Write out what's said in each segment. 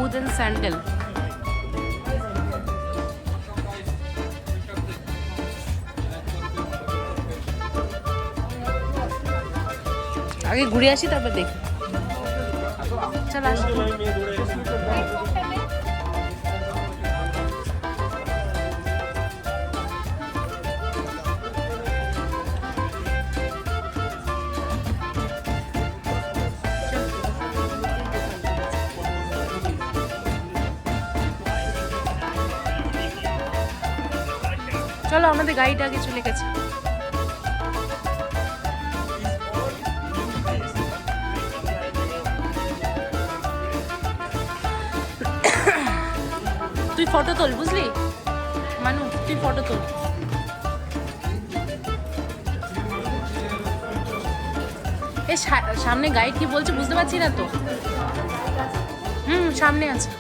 wooden sandal. আগে ঘুরে আসি তারপর দেখি। চল আসি। চলো আমাদের গাড়িটা আগে চলে গেছে। তুই ফটো তোল, বুঝলি মানু, তুই ফটো তোল। এই সামনে গাইড কি বলছে বুঝতে পারছি না তো। সামনে আছে।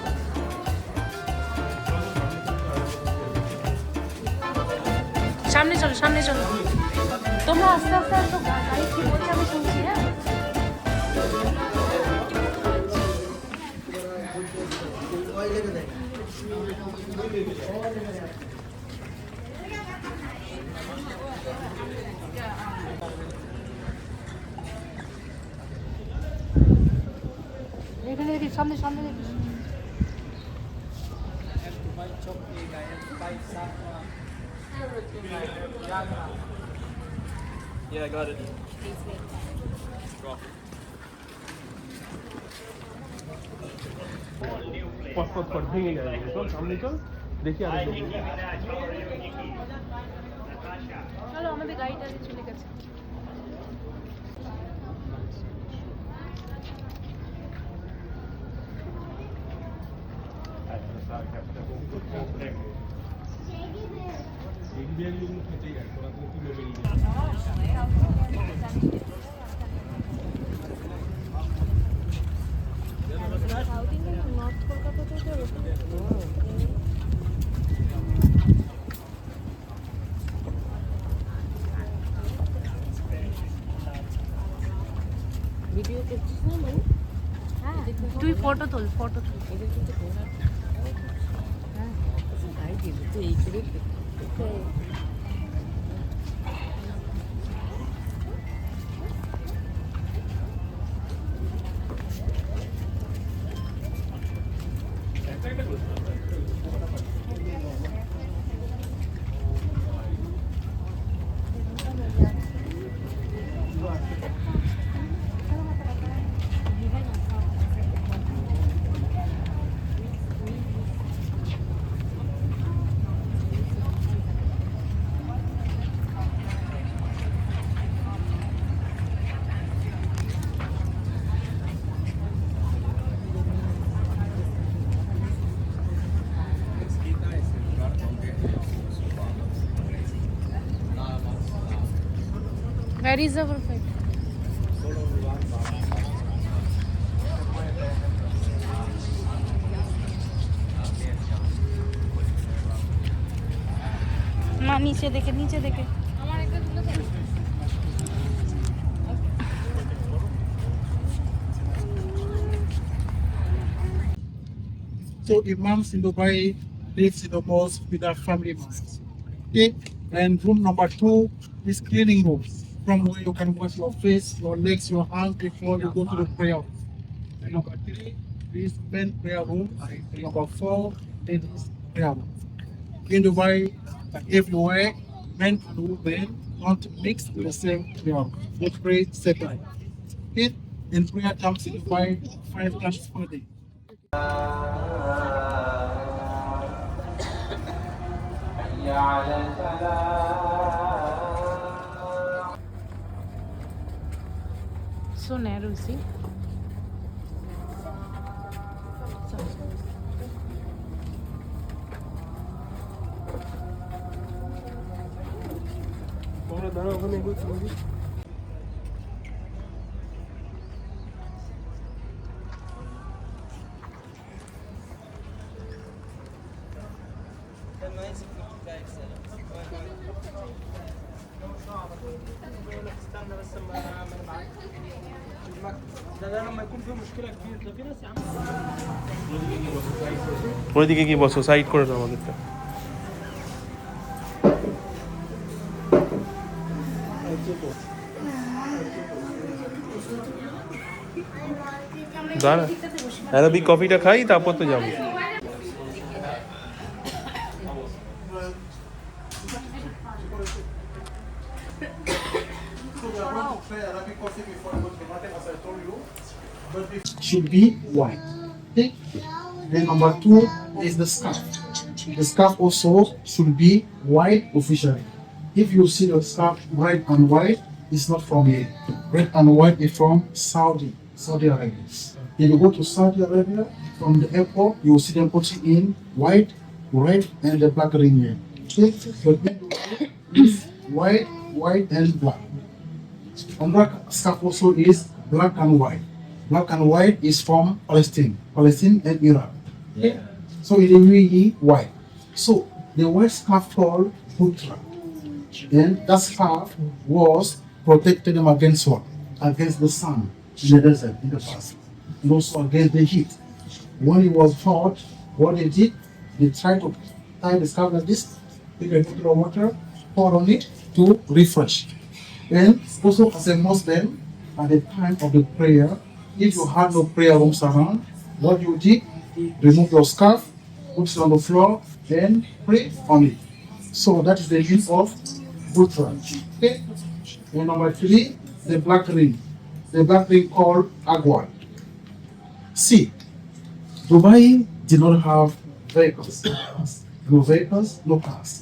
সামনে চলো, সামনে চলো। তোমরা আস্তে আস্তে আসো, গাইড কি বলছে আমি শুনছি। হ্যাঁ, এখানে দেখি, সামনে সামনে দেখি। Yeah, I got it. पट भেঙে যাবে। চল সামনে চল, দেখি আর চলো আমাদের গাড়িটা চলে গেছে। ভিডিও করছিস না মানে? হ্যাঁ, তুই ফটো তোল, ফটো তোল। এদের কিন্তু হ্যাঁ, গাই দিল তো এই করে। Where is our flight? না, নিচে দেখে, নিচে দেখে। So imams in Dubai lives in the mosque with their family members. Okay? And room number 2 is cleaning room, from where you can wash your face, your legs, your hands before you go to the prayer. And number 3 is men prayer room. And number 4 is prayer room. In Dubai, everywhere, men and women want to mix in the same prayer room. They pray separately. Okay? In prayer times in Dubai, 5 times per day. So narrow, see? তোমরা দাঁড়াও ওখানে এগোচ্ছি বুঝি। ওইদিকে কি বসো, side করে দাও আমাদেরটা। দাঁড়া, অ্যারাবিক কফিটা খাই, তারপর তো যাবো। Should be white. Okay. Then number 2 is the scarf. The scarf also should be white officially. If you see the scarf red and white, it's not from here. Red and white is from Saudi Arabia. If you go to Saudi Arabia, from the airport, you will see them putting in white, red, and the black ring here. Okay. But then is white and black. And black scarf also is black and white. Black and white is from Palestine and Iraq. Okay? So it is really white. So the white scarf called putra. Then that scarf was protected them against what? Against the sun in the desert in the past. And also against the heat. When it was hot, what they did, they tried to tie the scarf like this, take a little water, pour on it to refresh. And also as a Muslim, at the time of the prayer, if you had no prayer rooms around, what you did, remove your scarf, put it on the floor, and pray on it. So that is the use of putra. Okay. And number 3, the black ring. The black ring called agwal. See, Dubai did not have vehicles. No vehicles, no cars.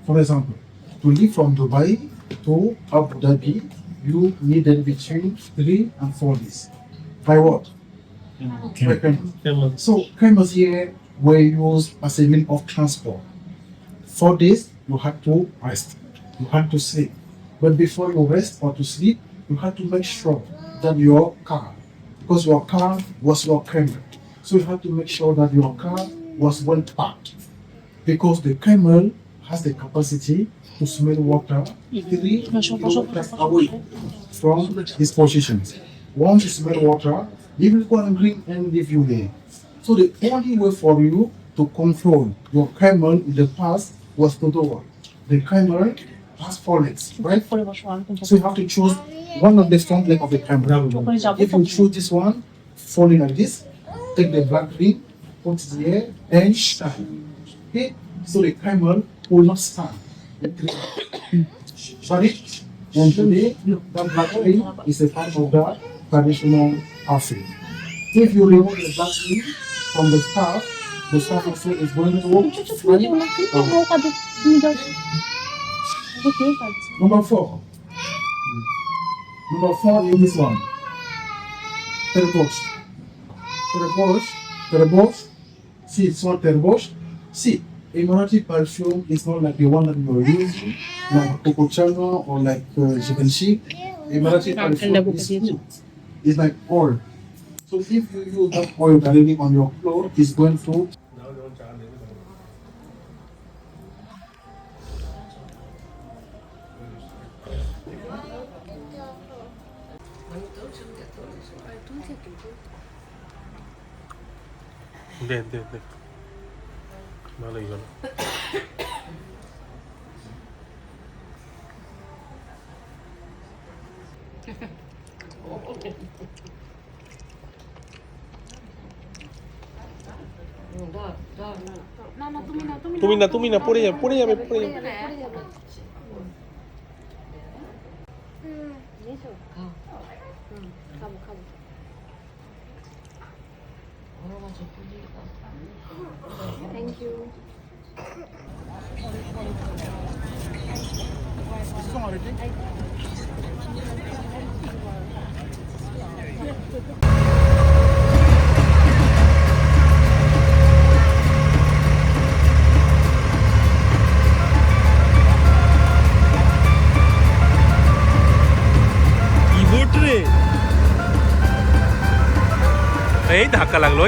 For example, to leave from Dubai to Abu Dhabi, you needed between 3 and 4 days. By what? By camel. So camels here were used as a means of transport. 4 days you had to rest, you had to sleep. But before you rest or to sleep, you had to make sure that your car, because your car was your camel, so you had to make sure that your car was well packed, because the camel has the capacity to smell water 3 kilometers away from his positions. Once you smell water, he will go and bring and leave you there. So the only way for you to control your camel in the past was to do what? The camel has 4 legs, right? So you have to choose one of the front leg of the camel. If you choose this one, falling like this, take the black ring, put it here, and stand. Okay? So the camel will not stand. Sorry? And today, the black ring is a part of the traditional outfit. If you remove the black ring from the scarf also is going to fly out. Number 4. Number 4 is this one. Terbosh. See, it's not terbosh. See, Emirati perfume is not like the one that you are using, like Coco Chano or like chicken sheep. Emirati perfume is good. It's like oil. So if you use that oil directly on your clothes, it's going to দে ভালোই গেল। তুমি না পড়ে যাবে। Thank you. এই ধাক্কা লাগলো।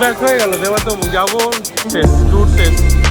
ব্যাস হয়ে গেল, এবার তো যাবো, শেষ, ট্যুর শেষ।